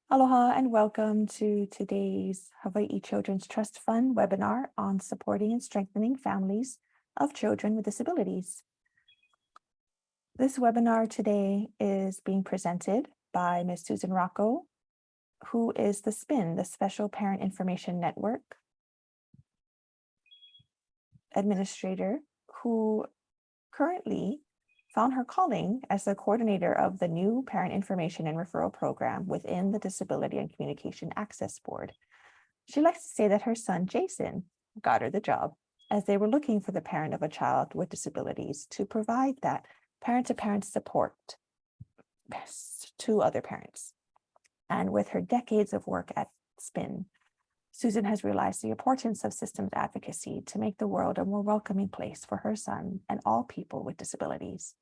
Aloha and welcome to today's Hawaii Children's Trust Fund webinar on supporting and strengthening families of children with disabilities. This webinar today is being presented by Ms. Susan Rocco, who is the SPIN, the Special Parent Information Network administrator, who currently found her calling as the coordinator of the new Parent Information and Referral Program within the Disability and Communication Access Board. She likes to say that her son, Jason, got her the job as they were looking for the parent of a child with disabilities to provide that parent-to-parent support to other parents. And with her decades of work at SPIN, Susan has realized the importance of systems advocacy to make the world a more welcoming place for her son and all people with disabilities.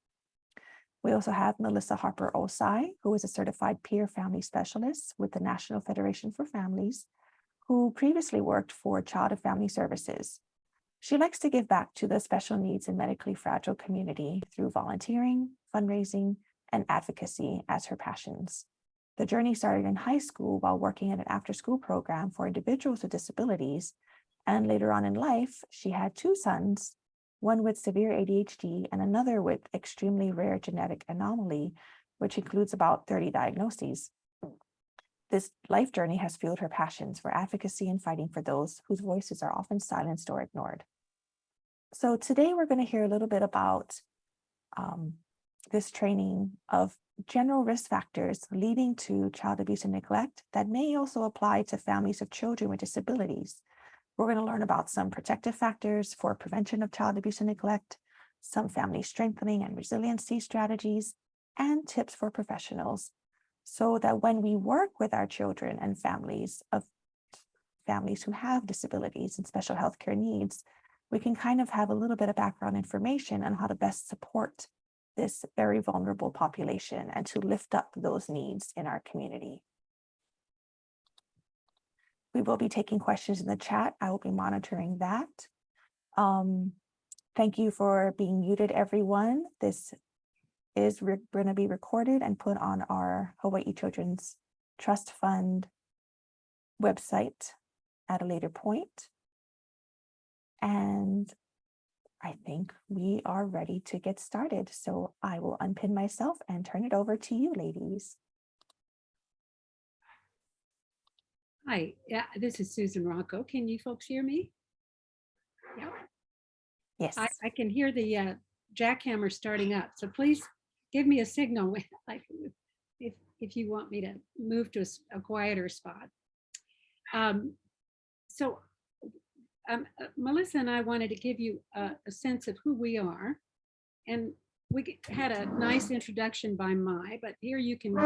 We also have Melissa Harper Osai, who is a certified peer family specialist with the National Federation for Families, who previously worked for Child and Family Services. She likes to give back to the special needs and medically fragile community through volunteering, fundraising, and advocacy as her passions. The journey started in high school while working at an after-school program for individuals with disabilities, and later on in life, she had two sons, one with severe ADHD and another with extremely rare genetic anomaly, which includes about 30 diagnoses. This life journey has fueled her passions for advocacy and fighting for those whose voices are often silenced or ignored. So today we're going to hear a little bit about this training of general risk factors leading to child abuse and neglect that may also apply to families of children with disabilities. We're going to learn about some protective factors for prevention of child abuse and neglect, some family strengthening and resiliency strategies, and tips for professionals so that when we work with our children and families who have disabilities and special healthcare needs, we can kind of have a little bit of background information on how to best support this very vulnerable population and to lift up those needs in our community. We will be taking questions in the chat. I will be monitoring that. Thank you for being muted, everyone. This is going to be recorded and put on our Hawaii Children's Trust Fund website at a later point. And I think we are ready to get started. So I will unpin myself and turn it over to you, ladies. Hi, yeah, this is Susan Rocco. Can you folks hear me? Yeah. Yes. I can hear the jackhammer starting up. So please give me a signal like if you want me to move to a quieter spot. Melissa and I wanted to give you a sense of who we are. And we had a nice introduction by Mai, but here you can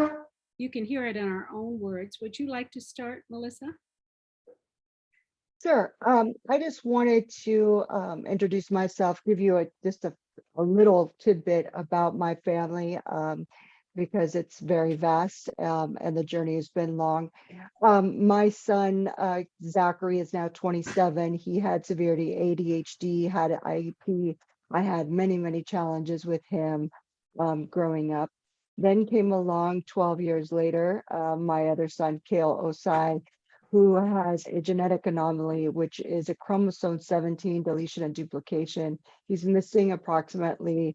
hear it in our own words. Would you like to start, Melissa? Sure. I just wanted to introduce myself, give you just a little tidbit about my family, because it's very vast and the journey has been long. My son, Zachary, is now 27. He had severe ADHD, had an IEP. I had many, many challenges with him growing up. Then came along 12 years later, my other son, Kale Osai, who has a genetic anomaly, which is a chromosome 17 deletion and duplication. He's missing approximately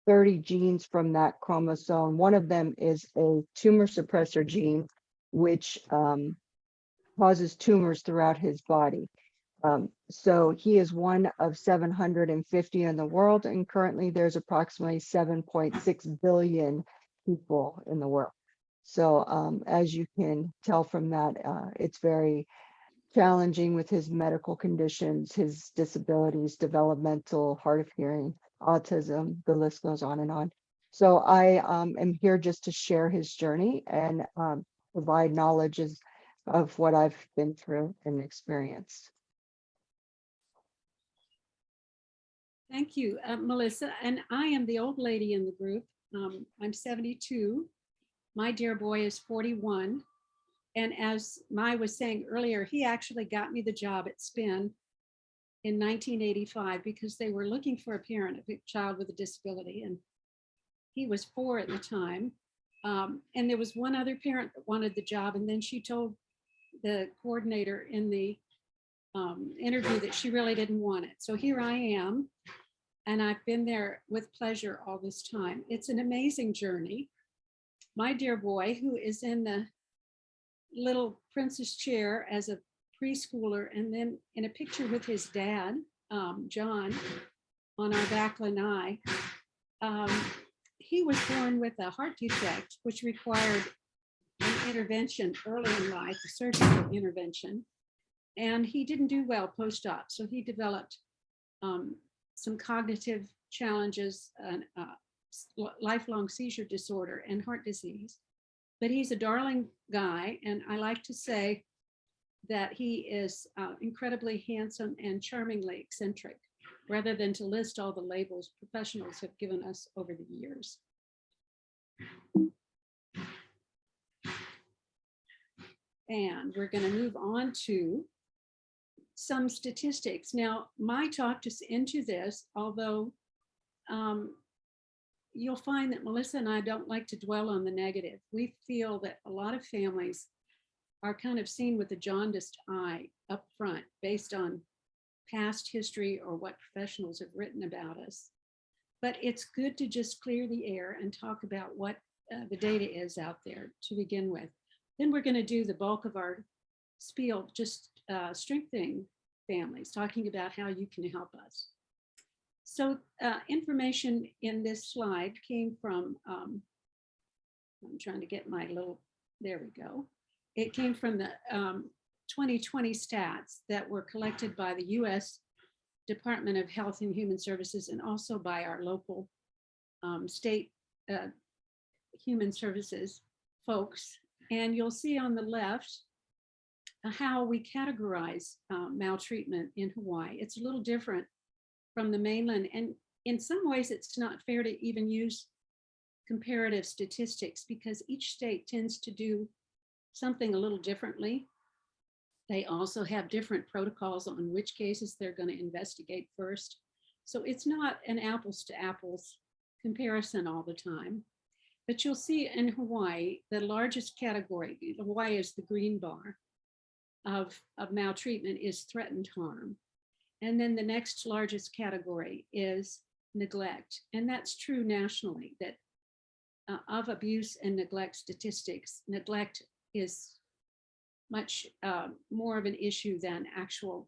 30 genes from that chromosome. One of them is a tumor suppressor gene, which causes tumors throughout his body. So he is one of 750 in the world, and currently there's approximately 7.6 billion people in the world. So as you can tell from that, it's very challenging with his medical conditions, his disabilities, developmental, hard of hearing, autism, the list goes on and on. So I am here just to share his journey and provide knowledge of what I've been through and experienced. Thank you, Melissa. And I am the old lady in the group. I'm 72. My dear boy is 41. And as Mai was saying earlier, he actually got me the job at SPIN in 1985 because they were looking for a parent of a child with a disability. And he was 4 at the time. And there was one other parent that wanted the job, and then she told the coordinator in the interview that she really didn't want it. So here I am, and I've been there with pleasure all this time. It's an amazing journey. My dear boy, who is in the little princess chair as a preschooler, and then in a picture with his dad, John, on our back lanai, he was born with a heart defect, which required an intervention early in life, a surgical intervention. And he didn't do well post-op. So he developed some cognitive challenges, lifelong seizure disorder, and heart disease. But he's a darling guy. And I like to say that he is incredibly handsome and charmingly eccentric, rather than to list all the labels professionals have given us over the years. And we're going to move on to some statistics. Now, my talked us into this, although you'll find that Melissa and I don't like to dwell on the negative. We feel that a lot of families are kind of seen with a jaundiced eye up front based on past history or what professionals have written about us. But it's good to just clear the air and talk about what the data is out there to begin with. Then we're going to do the bulk of our spiel, just strengthening families, talking about how you can help us. So information in this slide came from, I'm trying to get my little, there we go. It came from the 2020 stats that were collected by the US Department of Health and Human Services, and also by our local state human services folks. And you'll see on the left how we categorize maltreatment in Hawaii. It's a little different from the mainland. And in some ways, it's not fair to even use comparative statistics because each state tends to do something a little differently. They also have different protocols on which cases they're going to investigate first. So it's not an apples to apples comparison all the time. But you'll see in Hawaii, the largest category, Hawaii is the green bar of maltreatment, is threatened harm. And then the next largest category is neglect. And that's true nationally, that of abuse and neglect statistics, neglect is much more of an issue than actual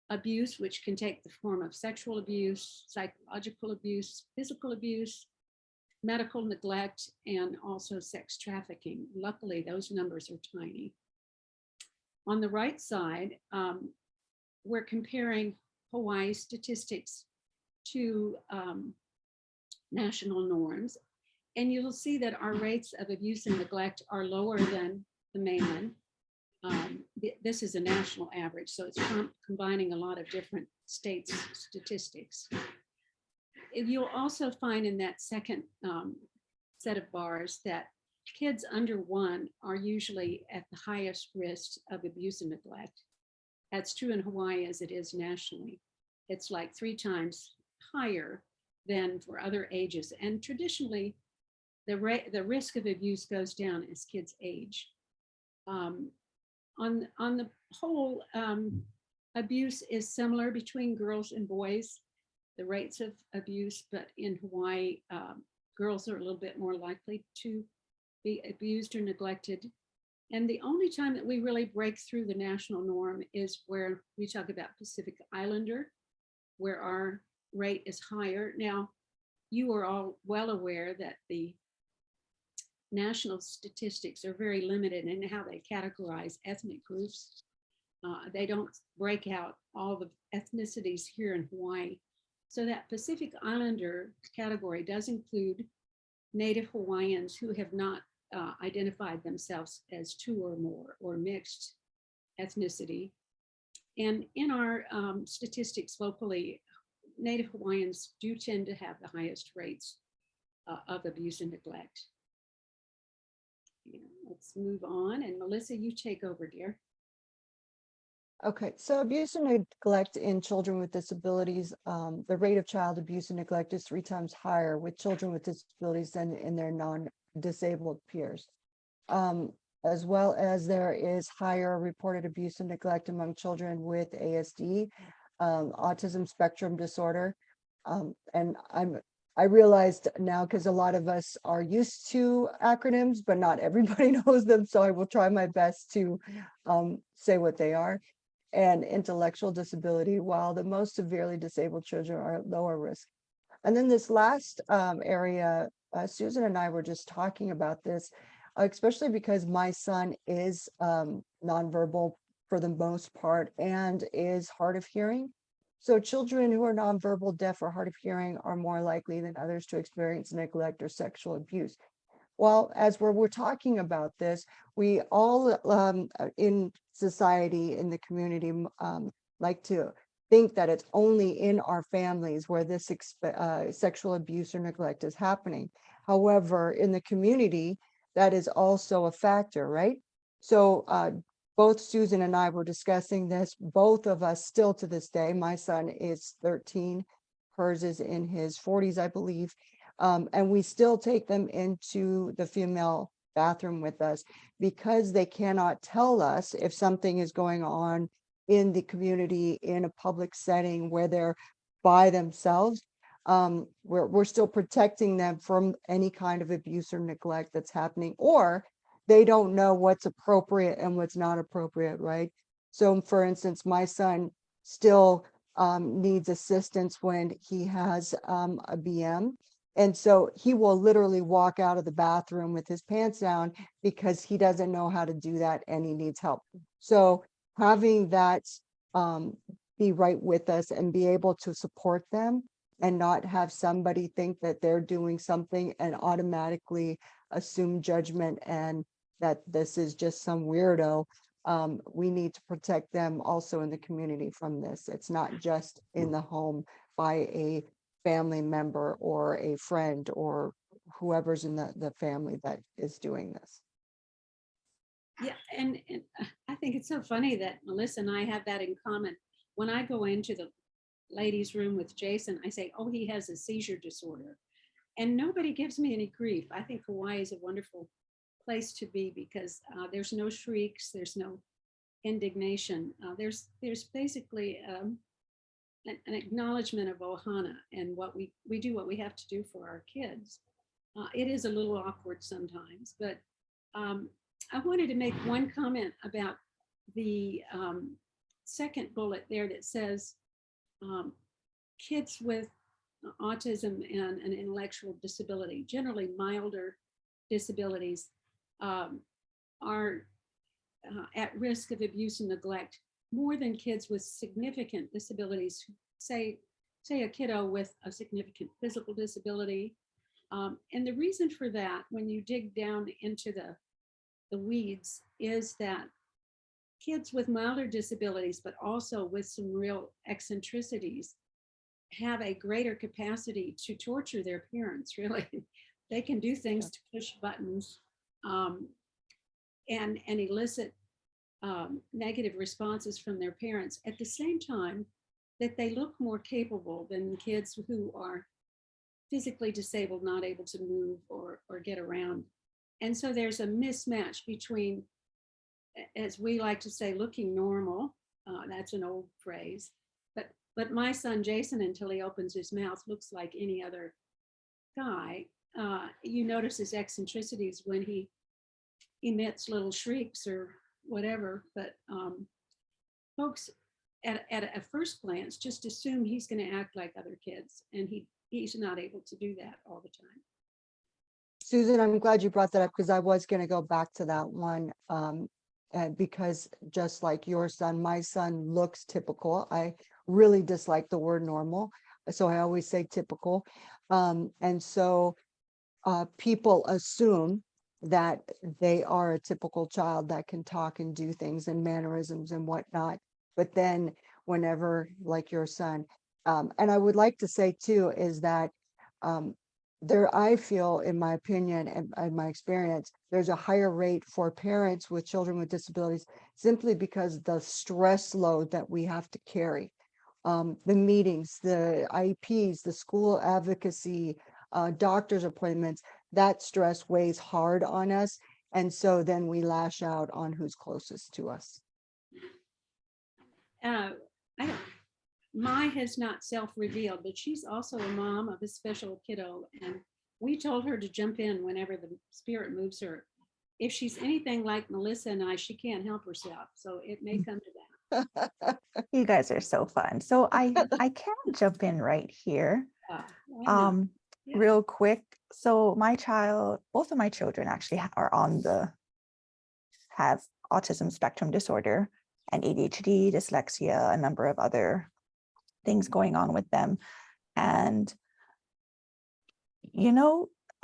abuse, which can take the form of sexual abuse, psychological abuse, physical abuse, medical neglect, and also sex trafficking. Luckily, those numbers are tiny. On the right side, we're comparing Hawaii statistics to national norms. And you'll see that our rates of abuse and neglect are lower than the mainland. This is a national average, so it's combining a lot of different states' statistics. You'll also find in that second set of bars that kids under 1 are usually at the highest risk of abuse and neglect. That's true in Hawaii as it is nationally. It's like 3 times higher than for other ages. And traditionally, the risk of abuse goes down as kids age. On the whole, abuse is similar between girls and boys, the rates of abuse, but in Hawaii, girls are a little bit more likely to be abused or neglected. And the only time that we really break through the national norm is where we talk about Pacific Islander, where our rate is higher. Now, you are all well aware that the national statistics are very limited in how they categorize ethnic groups. They don't break out all the ethnicities here in Hawaii. So that Pacific Islander category does include Native Hawaiians who have not identified themselves as 2 or more or mixed ethnicity. And in our statistics locally, Native Hawaiians do tend to have the highest rates of abuse and neglect. Yeah, let's move on. And Melissa, you take over, dear. Okay, so abuse and neglect in children with disabilities, the rate of child abuse and neglect is 3 times higher with children with disabilities than in their disabled peers. As well as there is higher reported abuse and neglect among children with ASD, autism spectrum disorder. And I realized now, because a lot of us are used to acronyms, but not everybody knows them. So I will try my best to say what they are. And intellectual disability, while the most severely disabled children are at lower risk. And then this last area, Susan and I were just talking about this, especially because my son is nonverbal for the most part and is hard of hearing. So children who are nonverbal, deaf, or hard of hearing are more likely than others to experience neglect or sexual abuse. Well, as we're talking about this, we all in society, in the community, like to think that it's only in our families where this sexual abuse or neglect is happening. However, in the community, that is also a factor, right? So both Susan and I were discussing this, both of us still to this day. My son is 13, hers is in his 40s, I believe. And we still take them into the female bathroom with us because they cannot tell us if something is going on in the community, in a public setting where they're by themselves. We're still protecting them from any kind of abuse or neglect that's happening, or they don't know what's appropriate and what's not appropriate, right? So for instance, my son still needs assistance when he has a BM. And so he will literally walk out of the bathroom with his pants down because he doesn't know how to do that and he needs help. So having that be right with us and be able to support them and not have somebody think that they're doing something and automatically assume judgment and that this is just some weirdo. We need to protect them also in the community from this. It's not just in the home by a family member or a friend or whoever's in the family that is doing this. Yeah, and I think it's so funny that Melissa and I have that in common. When I go into the ladies' room with Jason, I say, oh, he has a seizure disorder. And nobody gives me any grief. I think Hawaii is a wonderful place to be because there's no shrieks, there's no indignation. There's basically an acknowledgement of ohana and what we do what we have to do for our kids. It is a little awkward sometimes, but I wanted to make one comment about the second bullet there that says kids with autism and an intellectual disability, generally milder disabilities, are at risk of abuse and neglect more than kids with significant disabilities. Say a kiddo with a significant physical disability. And the reason for that, when you dig down into the weeds, is that kids with milder disabilities, but also with some real eccentricities, have a greater capacity to torture their parents, really. They can do things to push buttons and elicit negative responses from their parents at the same time that they look more capable than kids who are physically disabled, not able to move or get around. And so there's a mismatch between, as we like to say, looking normal. That's an old phrase. But my son, Jason, until he opens his mouth, looks like any other guy. You notice his eccentricities when he emits little shrieks or whatever. But folks at a first glance just assume he's going to act like other kids. And he's not able to do that all the time. Susan, I'm glad you brought that up because I was going to go back to that one. Because just like your son, my son looks typical. I really dislike the word normal, so I always say typical. And so people assume that they are a typical child that can talk and do things and mannerisms and whatnot. But then whenever, like your son, and I would like to say too, is that there, I feel, in my opinion and my experience, there's a higher rate for parents with children with disabilities simply because the stress load that we have to carry, the meetings, the IEPs, the school advocacy, doctor's appointments, that stress weighs hard on us. And so then we lash out on who's closest to us. I don't, Mai has not self-revealed, but she's also a mom of a special kiddo. And we told her to jump in whenever the spirit moves her. If she's anything like Melissa and I, she can't help herself. So it may come to that. You guys are so fun. So I can jump in right here. Why not? Yeah. Real quick. So both of my children actually have autism spectrum disorder and ADHD, dyslexia, a number of other things going on with them. And,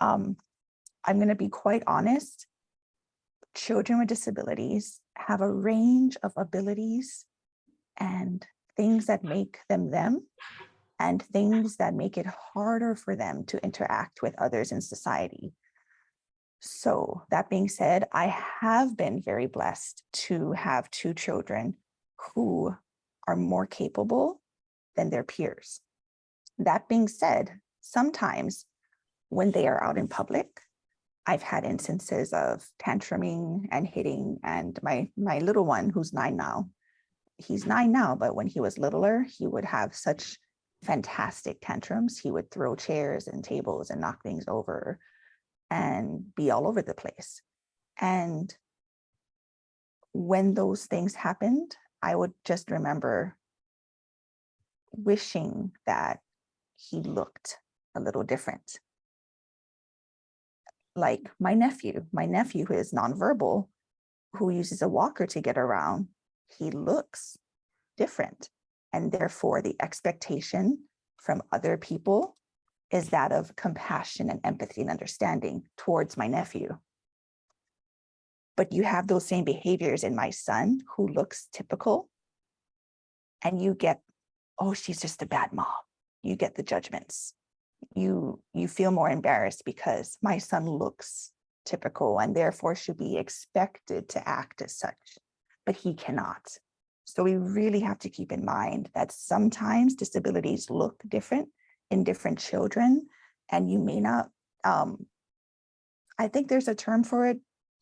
I'm going to be quite honest. Children with disabilities have a range of abilities and things that make them them, and things that make it harder for them to interact with others in society. So that being said, I have been very blessed to have two children who are more capable than their peers. That being said, sometimes when they are out in public, I've had instances of tantruming and hitting, and my little one, who's 9 now, he's 9 now, but when he was littler, he would have such fantastic tantrums. He would throw chairs and tables and knock things over and be all over the place. And when those things happened, I would just remember wishing that he looked a little different. Like my nephew who is nonverbal, who uses a walker to get around, he looks different. And therefore the expectation from other people is that of compassion and empathy and understanding towards my nephew. But you have those same behaviors in my son, who looks typical, and you get, oh, she's just a bad mom. You get the judgments. You feel more embarrassed because my son looks typical and therefore should be expected to act as such, but he cannot. So we really have to keep in mind that sometimes disabilities look different in different children, and you may not, I think there's a term for it,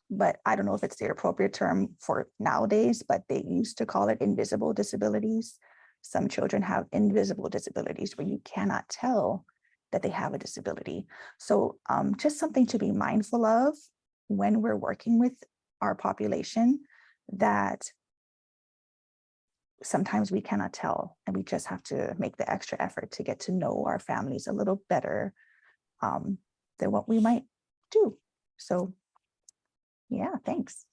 but I don't know if it's the appropriate term for nowadays, but they used to call it invisible disabilities. Some children have invisible disabilities where you cannot tell that they have a disability. So just something to be mindful of when we're working with our population, that sometimes we cannot tell, and we just have to make the extra effort to get to know our families a little better than what we might do. So yeah, thanks.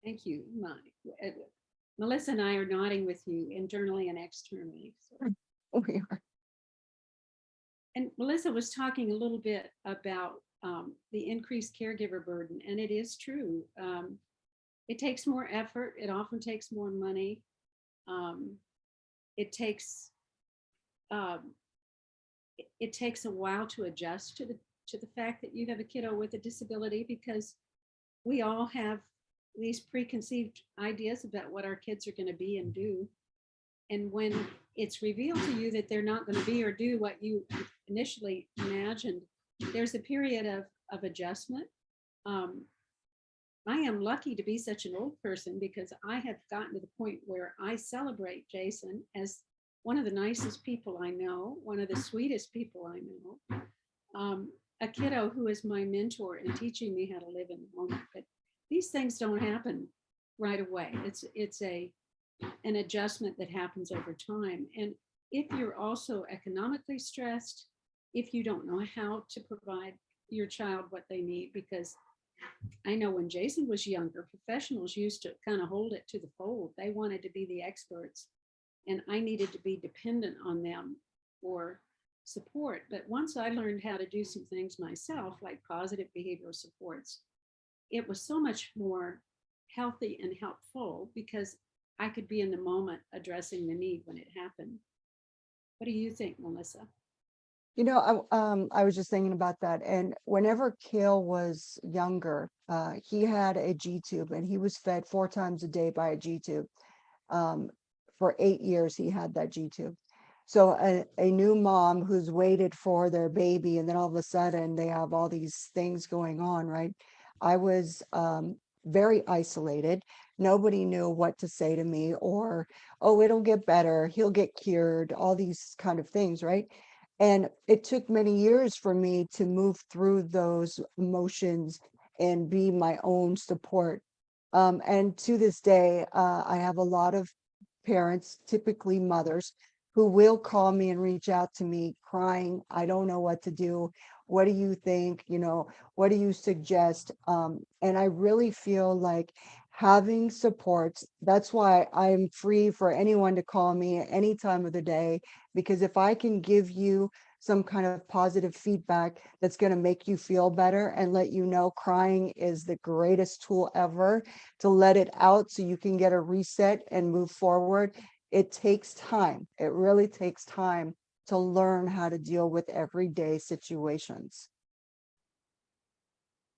Thank you, Mai. Melissa and I are nodding with you internally and externally. So. We are. And Melissa was talking a little bit about the increased caregiver burden, and it is true. It takes more effort. It often takes more money. It takes a while to adjust to the fact that you have a kiddo with a disability, because we all have these preconceived ideas about what our kids are going to be and do. And when it's revealed to you that they're not going to be or do what you initially imagined, there's a period of adjustment. I am lucky to be such an old person, because I have gotten to the point where I celebrate Jason as one of the nicest people I know, one of the sweetest people I know, a kiddo who is my mentor in teaching me how to live in the moment. But these things don't happen right away. It's an adjustment that happens over time. And if you're also economically stressed, if you don't know how to provide your child what they need, because I know when Jason was younger, professionals used to kind of hold it to the fold. They wanted to be the experts, and I needed to be dependent on them for support. But once I learned how to do some things myself, like positive behavioral supports, it was so much more healthy and helpful, because I could be in the moment addressing the need when it happened. What do you think, Melissa? You know, I was just thinking about that. And whenever Kale was younger, he had a G-tube, and he was fed 4 times a day by a G-tube. For 8 years, he had that G-tube. So a new mom who's waited for their baby, and then all of a sudden they have all these things going on, right? I was very isolated. Nobody knew what to say to me, or, oh, it'll get better, he'll get cured, all these kind of things, right? And it took many years for me to move through those emotions and be my own support. And to this day, I have a lot of parents, typically mothers, who will call me and reach out to me crying, I don't know what to do. What do you think? You know, what do you suggest? And I really feel like having supports, that's why I'm free for anyone to call me at any time of the day, because if I can give you some kind of positive feedback that's going to make you feel better and let you know crying is the greatest tool ever to let it out so you can get a reset and move forward. It takes time. It really takes time to learn how to deal with everyday situations.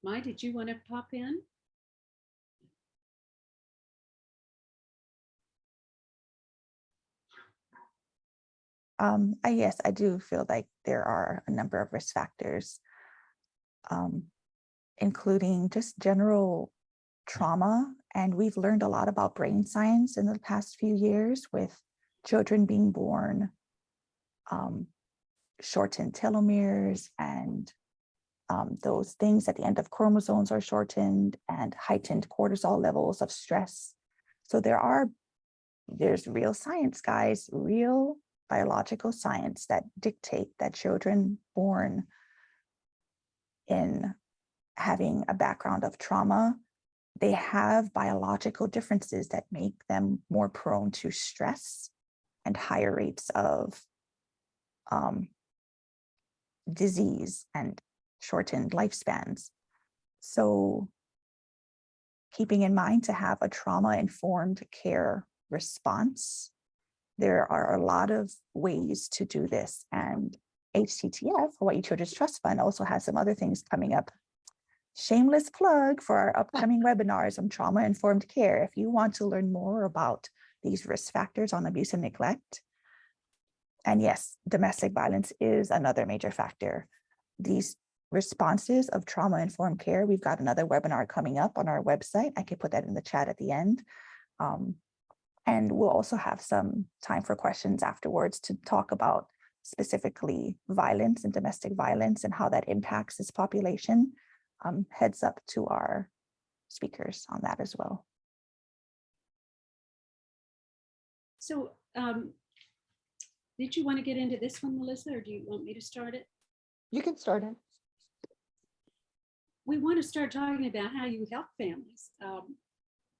Mai, did you want to pop in? Yes, I do feel like there are a number of risk factors, including just general trauma. And we've learned a lot about brain science in the past few years with children being born, shortened telomeres, and those things at the end of chromosomes are shortened, and heightened cortisol levels of stress. So there's real science, guys, real biological science that dictate that children born in having a background of trauma, they have biological differences that make them more prone to stress and higher rates of disease and shortened lifespans. So keeping in mind to have a trauma-informed care response, there are a lot of ways to do this. And HTTF, Hawaii Children's Trust Fund, also has some other things coming up. Shameless plug for our upcoming webinars on trauma-informed care. If you want to learn more about these risk factors on abuse and neglect, and yes, domestic violence is another major factor. These responses of trauma-informed care, we've got another webinar coming up on our website. I can put that in the chat at the end. And we'll also have some time for questions afterwards to talk about specifically violence and domestic violence and how that impacts this population. Heads up to our speakers on that as well. So did you want to get into this one, Melissa, or do you want me to start it? You can start it. We want to start talking about how you help families.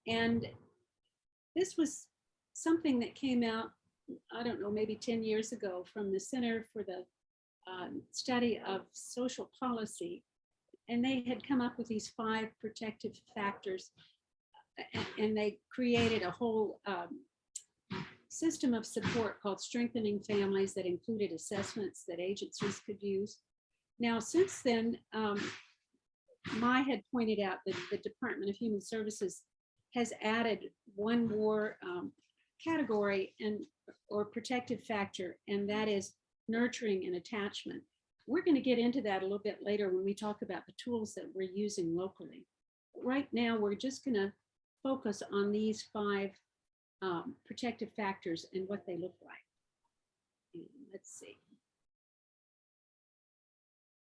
And this was something that came out, I don't know, maybe 10 years ago from the Center for the Study of Social Policy. And they had come up with these 5 protective factors, and they created a whole system of support called Strengthening Families that included assessments that agencies could use. Now, since then, Mai had pointed out that the Department of Human Services has added one more category or protective factor, and that is nurturing and attachment. We're going to get into that a little bit later when we talk about the tools that we're using locally. Right now, we're just going to focus on these 5 protective factors and what they look like. And let's see.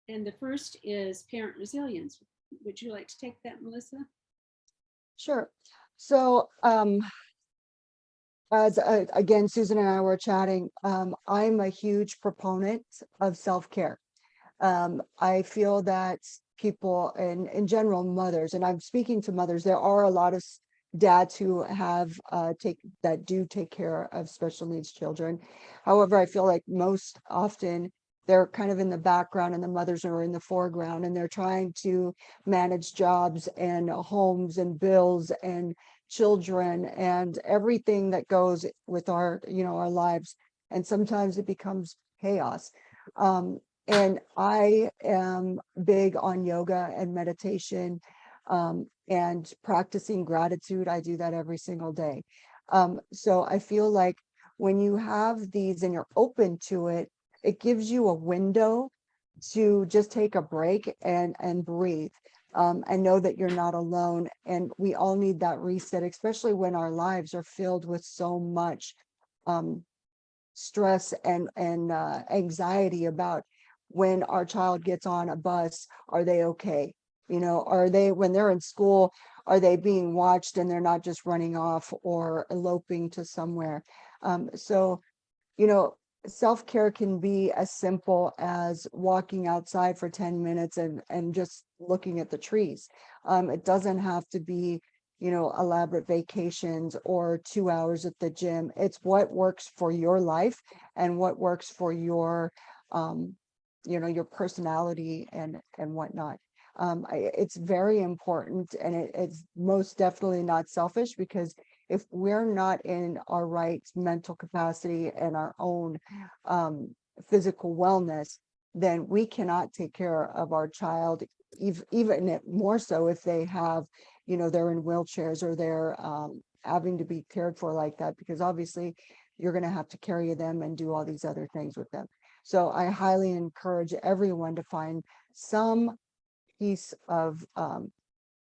And the first is parent resilience. Would you like to take that, Melissa? Sure. So as again, Susan and I were chatting, I'm a huge proponent of self-care. I feel that people, and in general, mothers, and I'm speaking to mothers, there are a lot of dads who have that do take care of special needs children. However, I feel like most often they're kind of in the background and the mothers are in the foreground, and they're trying to manage jobs and homes and bills and children and everything that goes with our, our lives. And sometimes it becomes chaos. And I am big on yoga and meditation, and practicing gratitude. I do that every single day. So I feel like when you have these and you're open to it, it gives you a window to just take a break and breathe, and know that you're not alone. And we all need that reset, especially when our lives are filled with so much stress and anxiety about when our child gets on a bus, are they okay? You know, are they, when they're in school, are they being watched and they're not just running off or eloping to somewhere? So, you know, self-care can be as simple as walking outside for 10 minutes and just looking at the trees. It doesn't have to be, you know, elaborate vacations or 2 hours at the gym. It's what works for your life and what works for your, you know, your personality and whatnot. It's very important, and it's most definitely not selfish, because if we're not in our right mental capacity and our own physical wellness, then we cannot take care of our child, even more so if they have, you know, they're in wheelchairs or they're having to be cared for like that, because obviously you're going to have to carry them and do all these other things with them. So I highly encourage everyone to find some piece of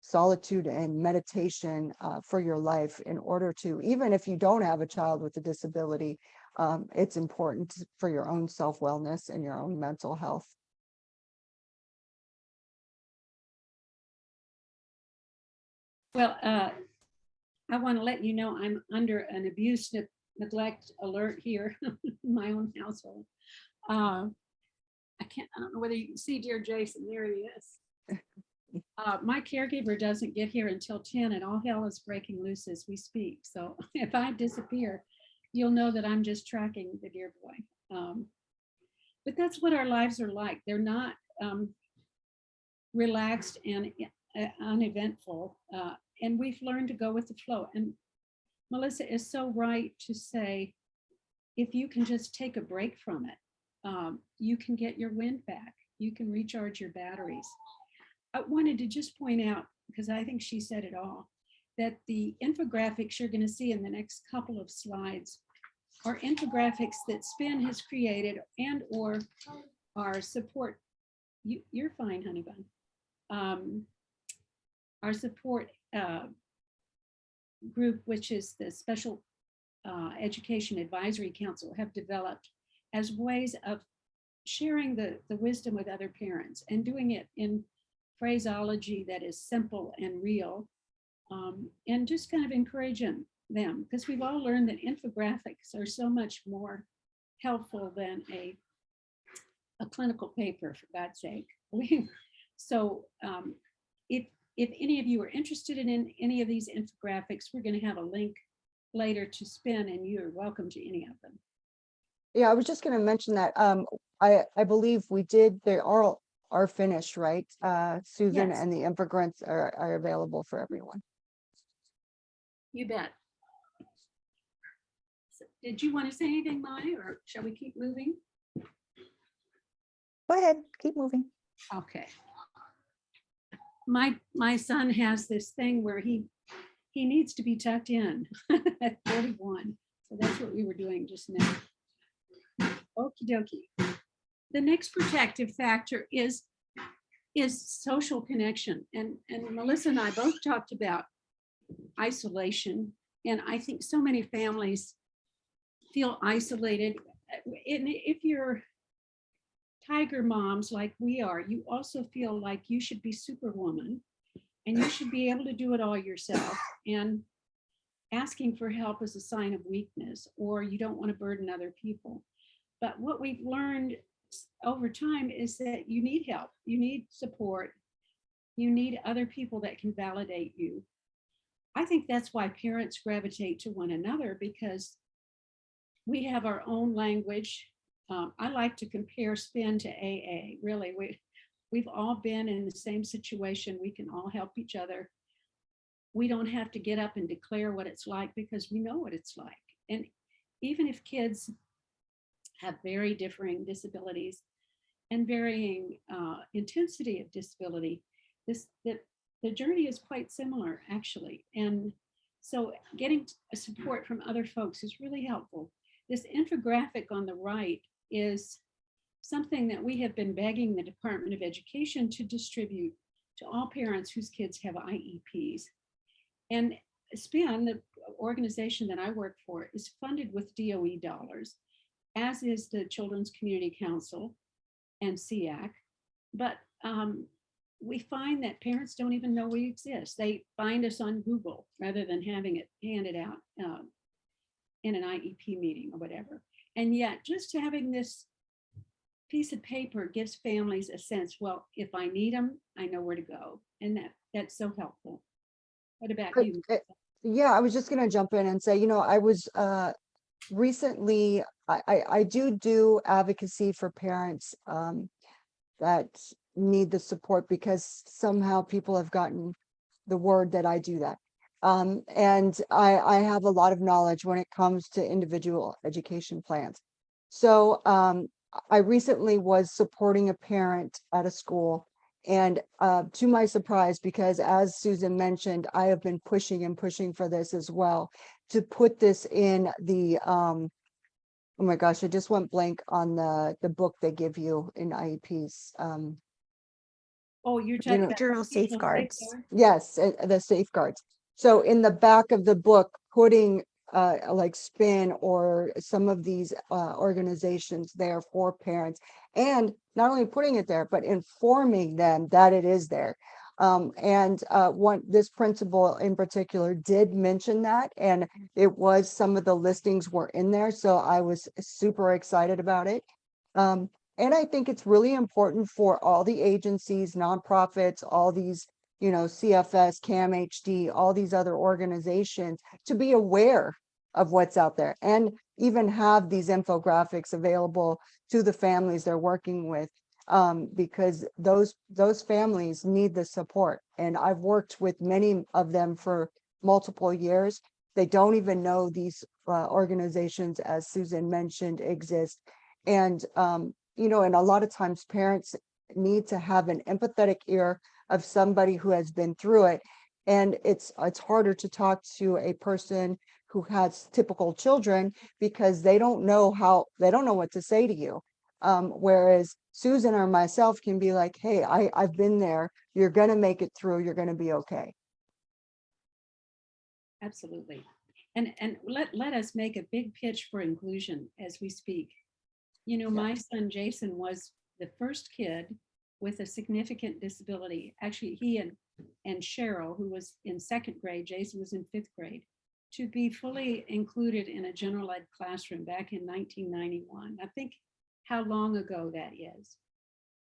solitude and meditation for your life, in order to, even if you don't have a child with a disability, it's important for your own self-wellness and your own mental health. Well, I want to let you know I'm under an abuse neglect alert here in my own household. I don't know whether you can see dear Jason, there he is. My caregiver doesn't get here until 10, and all hell is breaking loose as we speak. So if I disappear, you'll know that I'm just tracking the dear boy. But that's what our lives are like. They're not relaxed and uneventful. And we've learned to go with the flow. And Melissa is so right to say, if you can just take a break from it, you can get your wind back. You can recharge your batteries. I wanted to just point out, because I think she said it all, that the infographics you're going to see in the next couple of slides are infographics that SPIN has created, and or our support. You're fine, honey bun. Our support group, which is the Special Education Advisory Council, have developed as ways of sharing the wisdom with other parents and doing it in phraseology that is simple and real, and just kind of encouraging them, because we've all learned that infographics are so much more helpful than a clinical paper, for God's sake. So if any of you are interested in any of these infographics, we're going to have a link later to SPIN, and you're welcome to any of them. Yeah, I was just going to mention that I believe we did, they are finished, right? Susan, Yes. and the infographics are available for everyone. You bet. So, did you want to say anything, Maya, or shall we keep moving? Go ahead, keep moving. Okay. My son has this thing where he needs to be tucked in at 41. So that's what we were doing just now. Okie dokie. The next protective factor is social connection. And Melissa and I both talked about isolation. And I think so many families feel isolated. And if you're tiger moms like we are, you also feel like you should be superwoman and you should be able to do it all yourself. And asking for help is a sign of weakness, or you don't want to burden other people. But what we've learned over time is that you need help, you need support, you need other people that can validate you. I think that's why parents gravitate to one another, because we have our own language. I like to compare SPIN to AA. Really, we've all been in the same situation. We can all help each other. We don't have to get up and declare what it's like, because we know what it's like. And even if kids have very differing disabilities and varying intensity of disability, the journey is quite similar, actually. And so getting support from other folks is really helpful. This infographic on the right is something that we have been begging the Department of Education to distribute to all parents whose kids have IEPs. And SPIN, the organization that I work for, is funded with DOE dollars, as is the Children's Community Council and SEAC. But we find that parents don't even know we exist. They find us on Google rather than having it handed out in an IEP meeting or whatever. And yet just having this piece of paper gives families a sense, well, if I need them, I know where to go. And that's so helpful. What about you? Yeah, I was just going to jump in and say, I was recently, I do advocacy for parents that need the support, because somehow people have gotten the word that I do that. And I have a lot of knowledge when it comes to individual education plans. So I recently was supporting a parent at a school, and to my surprise, because as Susan mentioned, I have been pushing and pushing for this as well, to put this in the oh my gosh, I just went blank on the book they give you in IEPs. Oh, you're talking about Procedural safeguards. Yes, the safeguards. So in the back of the book, putting like SPIN or some of these organizations there for parents, and not only putting it there, but informing them that it is there. And this principal in particular did mention that, and it was, some of the listings were in there. So I was super excited about it. And I think it's really important for all the agencies, nonprofits, all these, CFS, CAMHD, all these other organizations to be aware of what's out there, and even have these infographics available to the families they're working with, because those families need the support. And I've worked with many of them for multiple years. They don't even know these organizations, as Susan mentioned, exist. And and a lot of times parents need to have an empathetic ear of somebody who has been through it. And it's harder to talk to a person who has typical children, because they don't know what to say to you. Whereas Susan or myself can be like, hey, I've been there. You're going to make it through. You're going to be okay. Absolutely. And let us make a big pitch for inclusion as we speak. My son Jason was the first kid with a significant disability. Actually, he and Cheryl, who was in second grade, Jason was in fifth grade, to be fully included in a general ed classroom back in 1991. I think how long ago that is.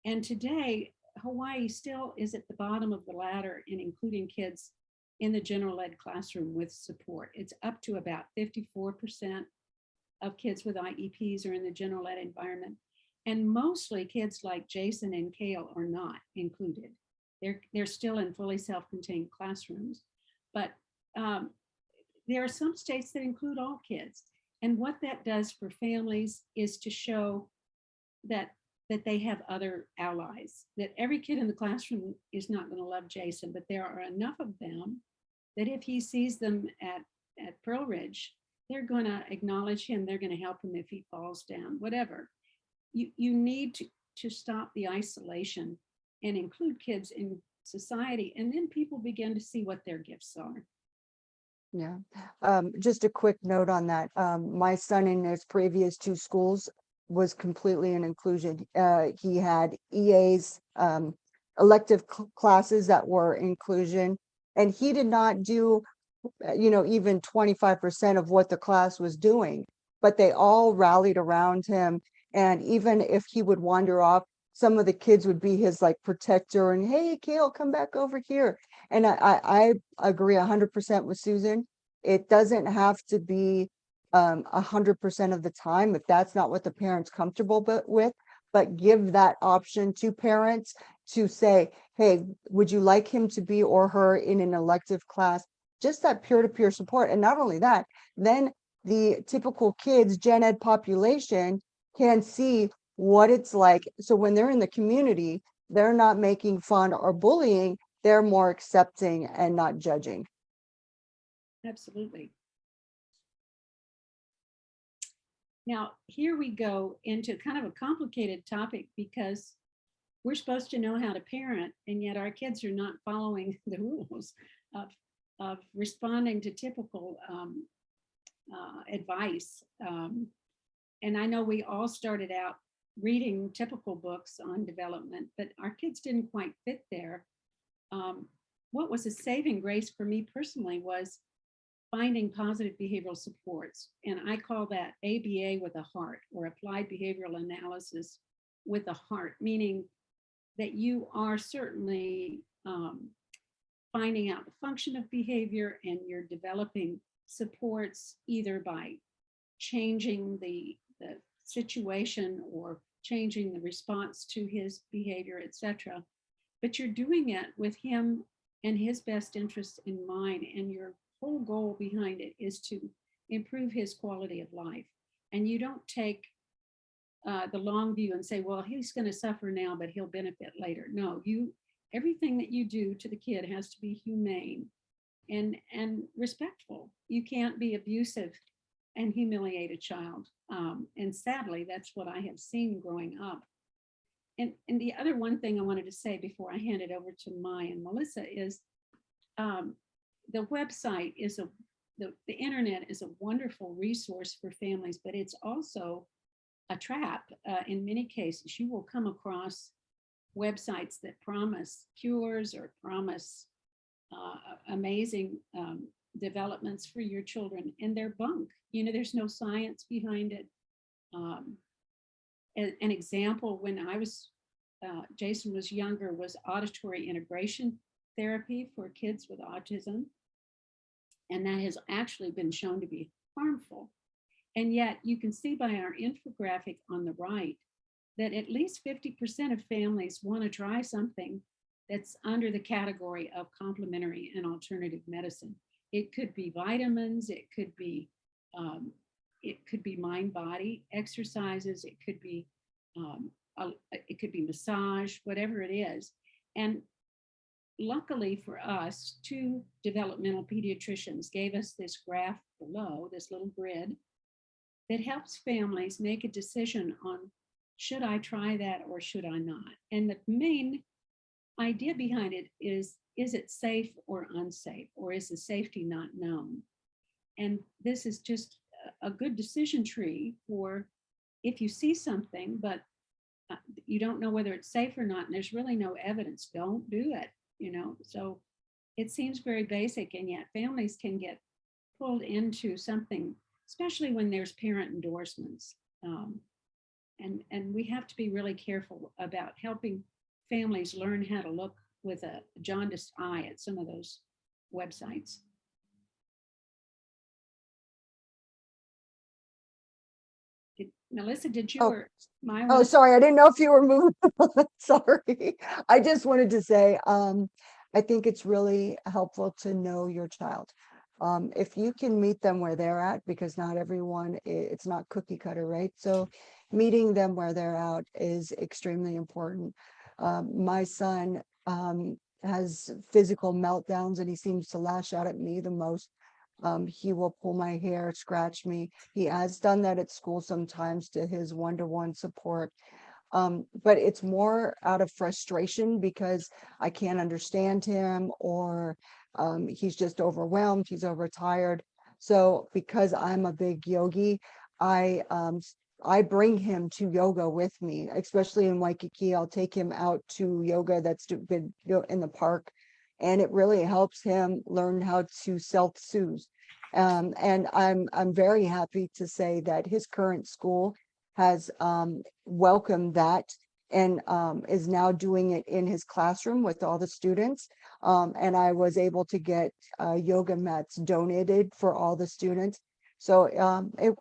And today, Hawaii still is at the bottom of the ladder in including kids in the general ed classroom with support. It's up to about 54% of kids with IEPs are in the general ed environment. And mostly kids like Jason and Kale are not included. They're still in fully self-contained classrooms. But there are some states that include all kids. And what that does for families is to show that they have other allies, that every kid in the classroom is not going to love Jason, but there are enough of them that if he sees them at Pearl Ridge, they're going to acknowledge him. They're going to help him if he falls down, whatever. You need to stop the isolation and include kids in society. And then people begin to see what their gifts are. Yeah. Just a quick note on that. My son in his previous two schools was completely an inclusion. He had EAs, elective classes that were inclusion, and he did not do even 25% of what the class was doing, but they all rallied around him. And even if he would wander off, some of the kids would be his like protector, and hey, Kale, come back over here. And I agree 100% with Susan. It doesn't have to be 100% of the time if that's not what the parent's comfortable with, but give that option to parents to say, hey, would you like him to be or her in an elective class? Just that peer-to-peer support. And not only that, then the typical kids gen ed population can see what it's like. So when they're in the community, they're not making fun or bullying, they're more accepting and not judging. Absolutely. Now, here we go into kind of a complicated topic because we're supposed to know how to parent, and yet our kids are not following the rules of responding to typical advice. And I know we all started out reading typical books on development, but our kids didn't quite fit there. What was a saving grace for me personally was finding positive behavioral supports. And I call that ABA with a heart, or applied behavioral analysis with a heart, meaning that you are certainly finding out the function of behavior, and you're developing supports either by changing the situation or changing the response to his behavior, etc. But you're doing it with him and his best interests in mind, and your whole goal behind it is to improve his quality of life. And you don't take the long view and say, well, he's going to suffer now, but he'll benefit later. No, everything that you do to the kid has to be humane and respectful. You can't be abusive and humiliate a child. And sadly, that's what I have seen growing up. And the other one thing I wanted to say before I hand it over to Mai and Melissa is the website is the internet is a wonderful resource for families, but it's also a trap. In many cases, you will come across websites that promise cures or promise amazing developments for your children, and they're bunk. You know, there's no science behind it. An example, when Jason was younger, was auditory integration therapy for kids with autism. And that has actually been shown to be harmful. And yet you can see by our infographic on the right that at least 50% of families want to try something that's under the category of complementary and alternative medicine. It could be vitamins, it could be mind-body exercises, it could be massage, whatever it is. And luckily for us, 2 developmental pediatricians gave us this graph below, this little grid, that helps families make a decision on, should I try that or should I not? And the main idea behind it is it safe or unsafe, or is the safety not known? And this is just a good decision tree for if you see something, but you don't know whether it's safe or not, and there's really no evidence, don't do it, you know? So it seems very basic, and yet families can get pulled into something, especially when there's parent endorsements. And we have to be really careful about helping families learn how to look with a jaundiced eye at some of those websites. Melissa, did you or Maya? Oh, sorry, I didn't know if you were moving. Sorry. I just wanted to say, I think it's really helpful to know your child. If you can meet them where they're at, because not everyone, it's not cookie cutter, right? So meeting them where they're at is extremely important. My son has physical meltdowns, and he seems to lash out at me the most. He will pull my hair, scratch me. He has done that at school sometimes to his one-to-one support. But it's more out of frustration because I can't understand him, or he's just overwhelmed, he's overtired. So because I'm a big yogi, I bring him to yoga with me, especially in Waikiki. I'll take him out to yoga that's been in the park, and it really helps him learn how to self-soothe. And I'm very happy to say that his current school has welcomed that, and is now doing it in his classroom with all the students. And I was able to get yoga mats donated for all the students. So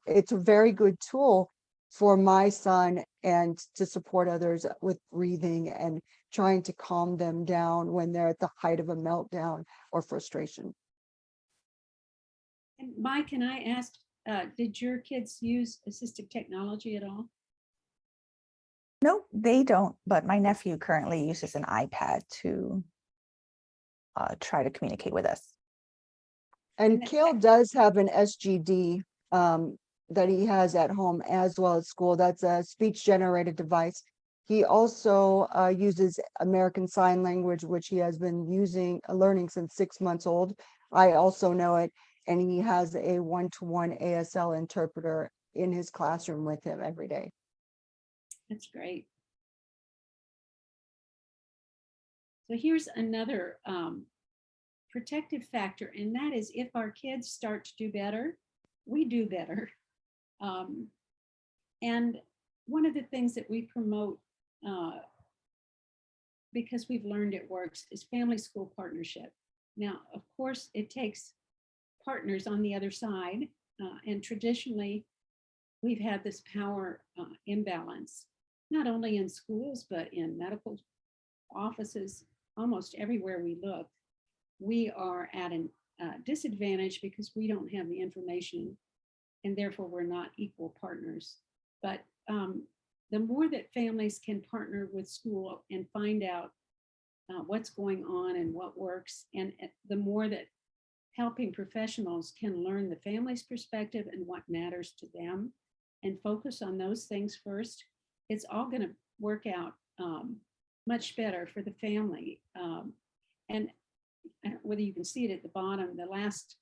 it's a very good tool for my son, and to support others with breathing and trying to calm them down when they're at the height of a meltdown or frustration. And Mike, can I ask, did your kids use assistive technology at all? No, they don't, but my nephew currently uses an iPad to try to communicate with us. And Kale does have an SGD that he has at home as well as school. That's a speech generated device. He also uses American Sign Language, which he has been learning since 6 months old. I also know it, and he has a one-to-one ASL interpreter in his classroom with him every day. That's great. So here's another protective factor, and that is if our kids start to do better, we do better. And one of the things that we promote, because we've learned it works, is family school partnership. Now, of course, it takes partners on the other side, and traditionally, we've had this power imbalance, not only in schools, but in medical offices, almost everywhere we look. We are at a disadvantage because we don't have the information, and therefore we're not equal partners. But the more that families can partner with school and find out what's going on and what works, and the more that helping professionals can learn the family's perspective and what matters to them and focus on those things first, it's all going to work out much better for the family. And whether you can see it at the bottom, the last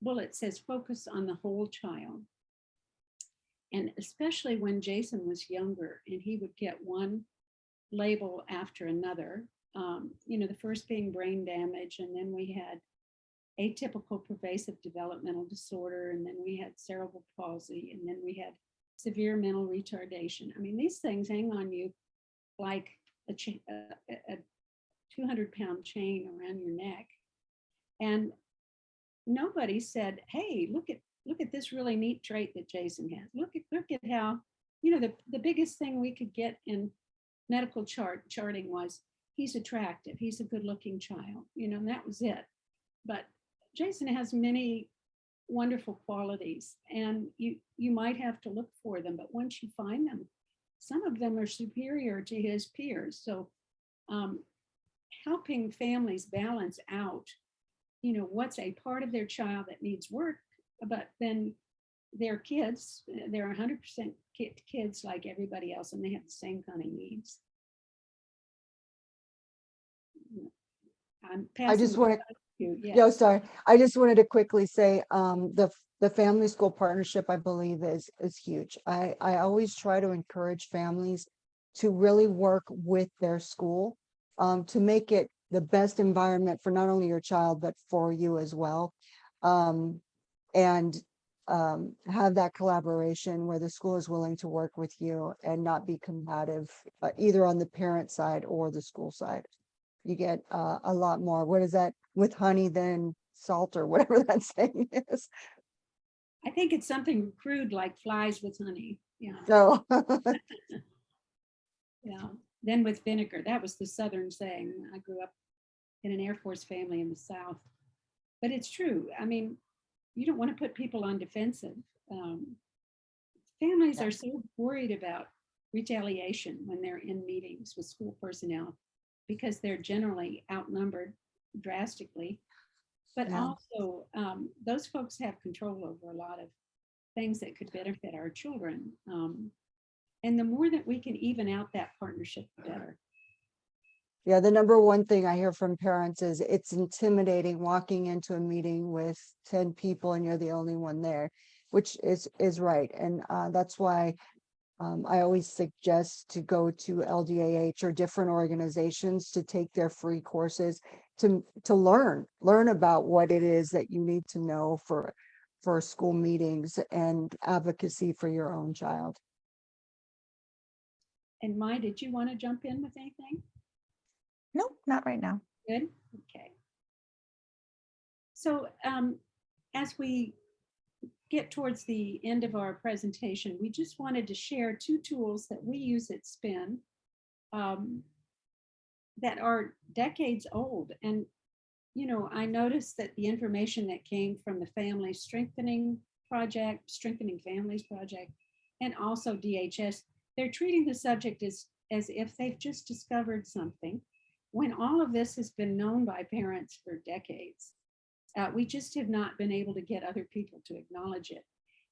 bullet says focus on the whole child. And especially when Jason was younger and he would get one label after another, the first being brain damage, and then we had atypical pervasive developmental disorder, and then we had cerebral palsy, and then we had severe mental retardation. I mean, these things hang on you like a 200-pound chain around your neck. And nobody said, hey, look at this really neat trait that Jason has. Look at how, the biggest thing we could get in medical charting was he's attractive, he's a good-looking child, and that was it. But Jason has many wonderful qualities, and you might have to look for them, but once you find them, some of them are superior to his peers. So helping families balance out, what's a part of their child that needs work, but then they're kids, they're 100% kids like everybody else, and they have the same kind of needs. I just want to, yes. sorry. I just wanted to quickly say, the family school partnership, I believe is huge. I always try to encourage families to really work with their school, to make it the best environment for not only your child, but for you as well. And have that collaboration where the school is willing to work with you and not be combative, either on the parent side or the school side. You get a lot more, what is that, with honey than salt, or whatever that saying is. I think it's something crude like flies with honey. Yeah. So Yeah. Then with vinegar. That was the Southern saying. I grew up in an Air Force family in the South. But it's true. I mean, you don't want to put people on defensive. Families are so worried about retaliation when they're in meetings with school personnel, because they're generally outnumbered drastically. But also, those folks have control over a lot of things that could benefit our children. And the more that we can even out that partnership, the better. Yeah, the number one thing I hear from parents is it's intimidating walking into a meeting with 10 people and you're the only one there, which is right. And that's why I always suggest to go to LDAH or different organizations to take their free courses to learn about what it is that you need to know for school meetings and advocacy for your own child. And Mai, did you want to jump in with anything? Nope, not right now. Good. Okay. So as we get towards the end of our presentation, we just wanted to share 2 tools that we use at SPIN that are decades old. And, I noticed that the information that came from the Family Strengthening Project, Strengthening Families Project, and also DHS, they're treating the subject as if they've just discovered something, when all of this has been known by parents for decades. We just have not been able to get other people to acknowledge it.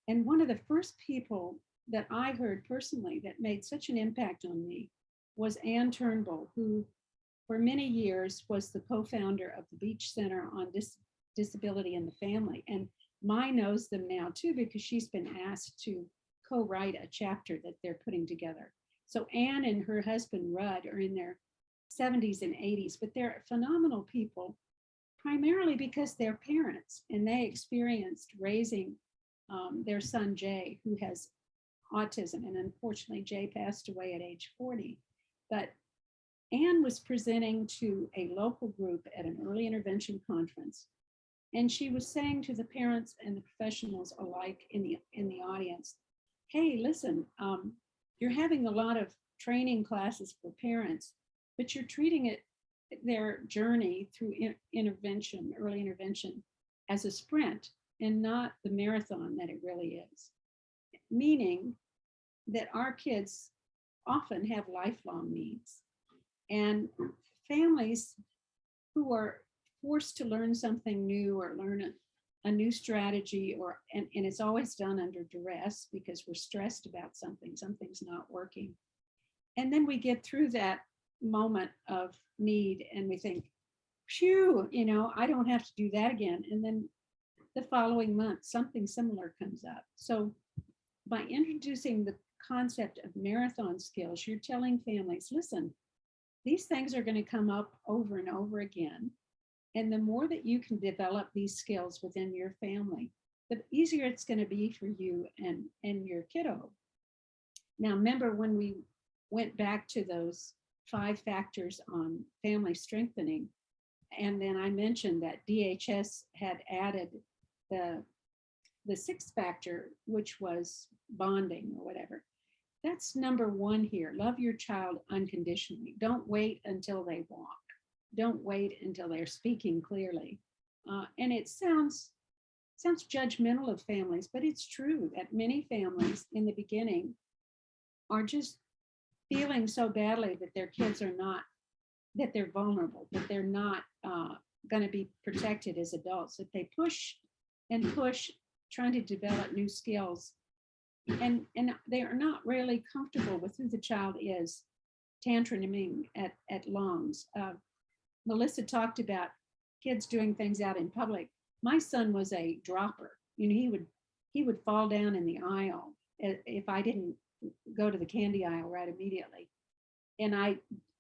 And one of the first people that I heard personally that made such an impact on me was Ann Turnbull, who for many years was the co-founder of the Beach Center on Disability in the Family. And Mai knows them now too, because she's been asked to co-write a chapter that they're putting together. So Ann and her husband Rudd are in their 70s and 80s, but they're phenomenal people, primarily because they're parents and they experienced raising their son Jay, who has autism. And unfortunately, Jay passed away at age 40. But Anne was presenting to a local group at an early intervention conference. And she was saying to the parents and the professionals alike in the audience, hey, listen, you're having a lot of training classes for parents, but you're treating their journey through intervention, early intervention, as a sprint and not the marathon that it really is. Meaning that our kids often have lifelong needs, and families who are forced to learn something new or learn a new strategy, and it's always done under duress because we're stressed about something's not working. And then we get through that moment of need and we think, phew, I don't have to do that again. And then the following month, something similar comes up. So by introducing the concept of marathon skills, you're telling families, listen, these things are going to come up over and over again. And the more that you can develop these skills within your family, the easier it's going to be for you and your kiddo. Now, remember when we went back to those 5 factors on family strengthening, and then I mentioned that DHS had added the 6th factor, which was bonding or whatever. That's number 1 here. Love your child unconditionally. Don't wait until they walk. Don't wait until they're speaking clearly. And it sounds judgmental of families, but it's true that many families in the beginning are just feeling so badly that their kids are not, that they're vulnerable, that they're not going to be protected as adults, that they push and push, trying to develop new skills. And they are not really comfortable with who the child is, tantruming at lungs. Melissa talked about kids doing things out in public. My son was a dropper. He would fall down in the aisle if I didn't go to the candy aisle right immediately. And I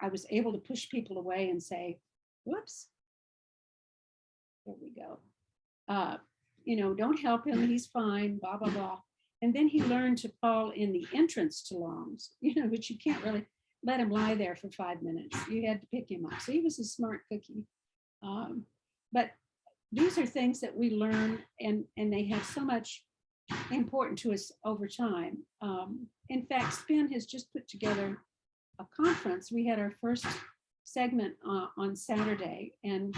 was able to push people away and say, whoops, there we go. Don't help him, he's fine, blah, blah, blah. And then he learned to fall in the entrance to lungs, but you can't really let him lie there for 5 minutes. You had to pick him up. So he was a smart cookie. But these are things that we learn, and they have so much important to us over time. In fact, SPIN has just put together a conference. We had our first segment on Saturday, and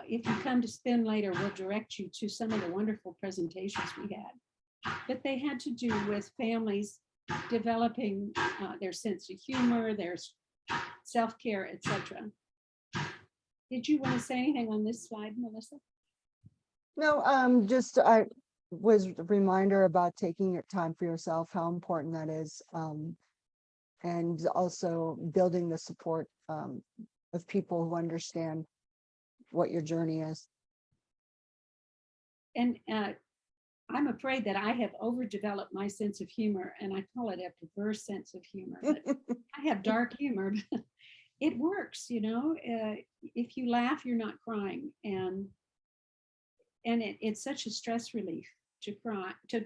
if you come to SPIN later, we'll direct you to some of the wonderful presentations we had. But they had to do with families developing their sense of humor, their self-care, etc. Did you want to say anything on this slide, Melissa? No, just I was a reminder about taking your time for yourself, how important that is, and also building the support of people who understand what your journey is. And I'm afraid that I have overdeveloped my sense of humor, and I call it a perverse sense of humor. But I have dark humor, but it works, if you laugh, you're not crying. And it's such a stress relief to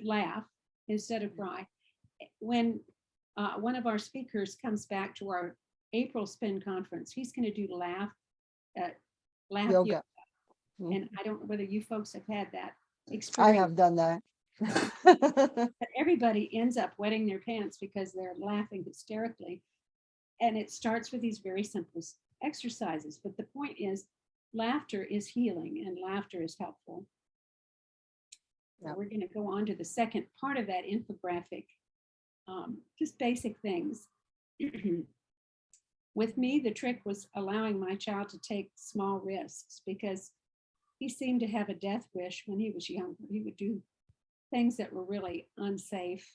laugh instead of cry. When one of our speakers comes back to our April SPIN conference, he's going to do laugh yoga. And I don't know whether you folks have had that experience. I have done that. But everybody ends up wetting their pants because they're laughing hysterically. And it starts with these very simple exercises. But the point is, laughter is healing and laughter is helpful. Yeah. We're going to go on to the second part of that infographic. Just basic things. With me, the trick was allowing my child to take small risks, because he seemed to have a death wish when he was younger. He would do things that were really unsafe.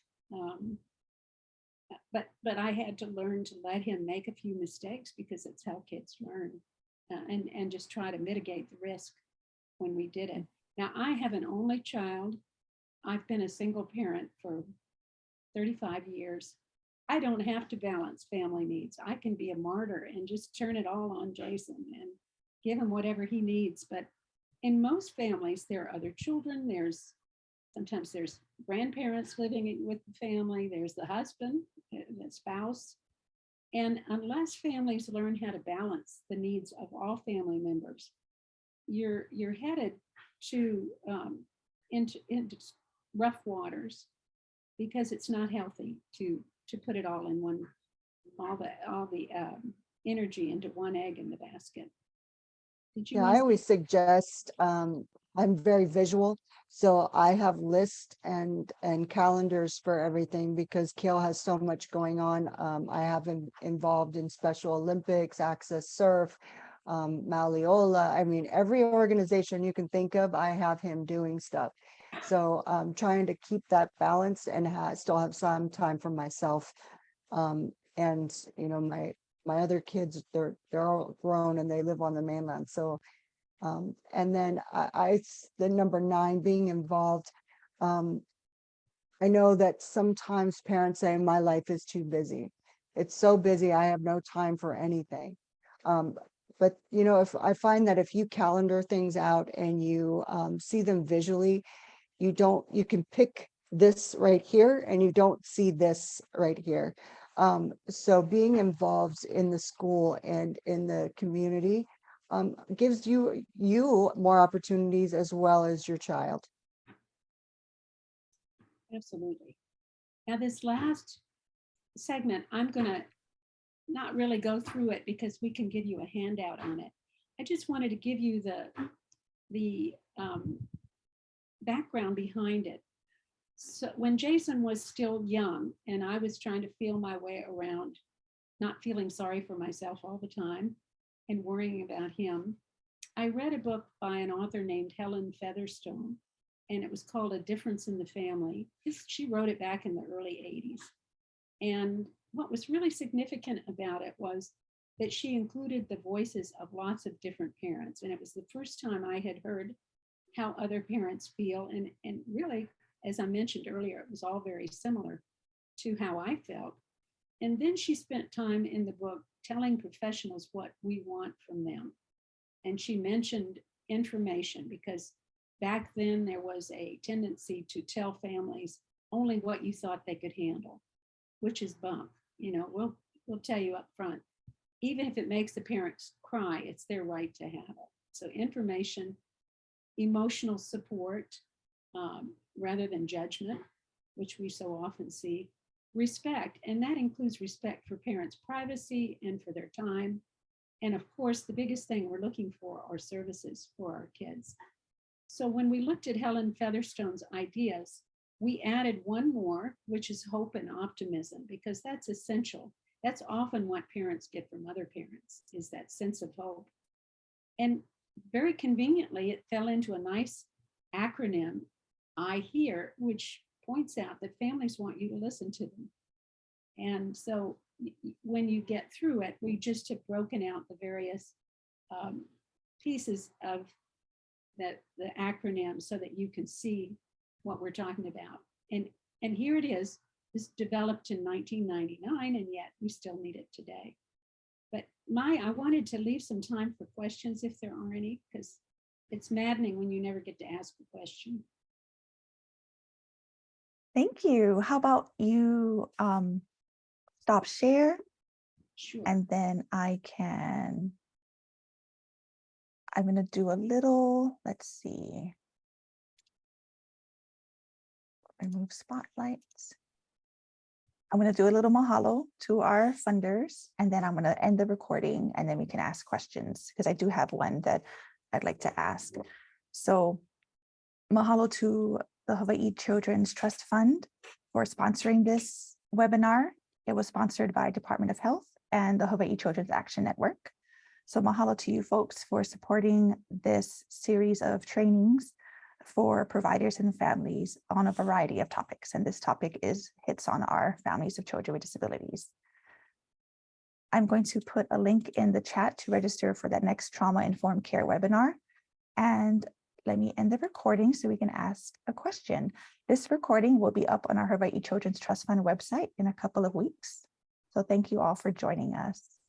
But I had to learn to let him make a few mistakes because it's how kids learn, and just try to mitigate the risk when we did it. Now, I have an only child. I've been a single parent for 35 years. I don't have to balance family needs. I can be a martyr and just turn it all on Jason and give him whatever he needs. But in most families, there are other children. Sometimes there's grandparents living with the family. There's the husband, the spouse. And unless families learn how to balance the needs of all family members, you're headed to into rough waters, because it's not healthy to put it all in one, all the energy into one egg in the basket. Did you? Yeah, I always suggest, I'm very visual, so I have lists and calendars for everything because Kale has so much going on. I have him involved in Special Olympics, Access Surf, Malleola. I mean, every organization you can think of, I have him doing stuff. So I'm trying to keep that balance and still have some time for myself. And you know, my other kids, they're all grown and they live on the mainland. So, and then the number 9, being involved. I know that sometimes parents say my life is too busy. It's so busy, I have no time for anything. But you know, if I find that if you calendar things out and you see them visually, you can pick this right here and you don't see this right here. So being involved in the school and in the community gives you more opportunities as well as your child. Absolutely. Now, this last segment, I'm going to not really go through it because we can give you a handout on it. I just wanted to give you the background behind it. So when Jason was still young and I was trying to feel my way around, not feeling sorry for myself all the time and worrying about him, I read a book by an author named Helen Featherstone, and it was called A Difference in the Family. She wrote it back in the early 80s. And what was really significant about it was that she included the voices of lots of different parents. And it was the first time I had heard how other parents feel. And really, as I mentioned earlier, it was all very similar to how I felt. And then she spent time in the book telling professionals what we want from them. And she mentioned information, because back then there was a tendency to tell families only what you thought they could handle, which is bunk. You know, we'll tell you up front, even if it makes the parents cry, it's their right to have it. So information, emotional support, rather than judgment, which we so often see, respect, and that includes respect for parents' privacy and for their time. And of course, the biggest thing we're looking for are services for our kids. So when we looked at Helen Featherstone's ideas, we added one more, which is hope and optimism, because that's essential. That's often what parents get from other parents, is that sense of hope. And very conveniently, it fell into a nice acronym, I HEAR, which points out that families want you to listen to them. And so when you get through it, we just have broken out the various pieces of the acronym so that you can see what we're talking about. And here it is. This developed in 1999, and yet we still need it today. But I wanted to leave some time for questions if there are any, because it's maddening when you never get to ask a question. Thank you. How about you stop share? Sure. And then I'm going to do a little, let's see. Remove spotlights. I'm going to do a little mahalo to our funders, and then I'm going to end the recording, and then we can ask questions, because I do have one that I'd like to ask. So mahalo to the Hawaii Children's Trust Fund for sponsoring this webinar. It was sponsored by Department of Health and the Hawaii Children's Action Network. So mahalo to you folks for supporting this series of trainings for providers and families on a variety of topics. And this topic hits on our families of children with disabilities. I'm going to put a link in the chat to register for that next trauma-informed care webinar. And let me end the recording so we can ask a question. This recording will be up on our Hawaii Children's Trust Fund website in a couple of weeks. So thank you all for joining us.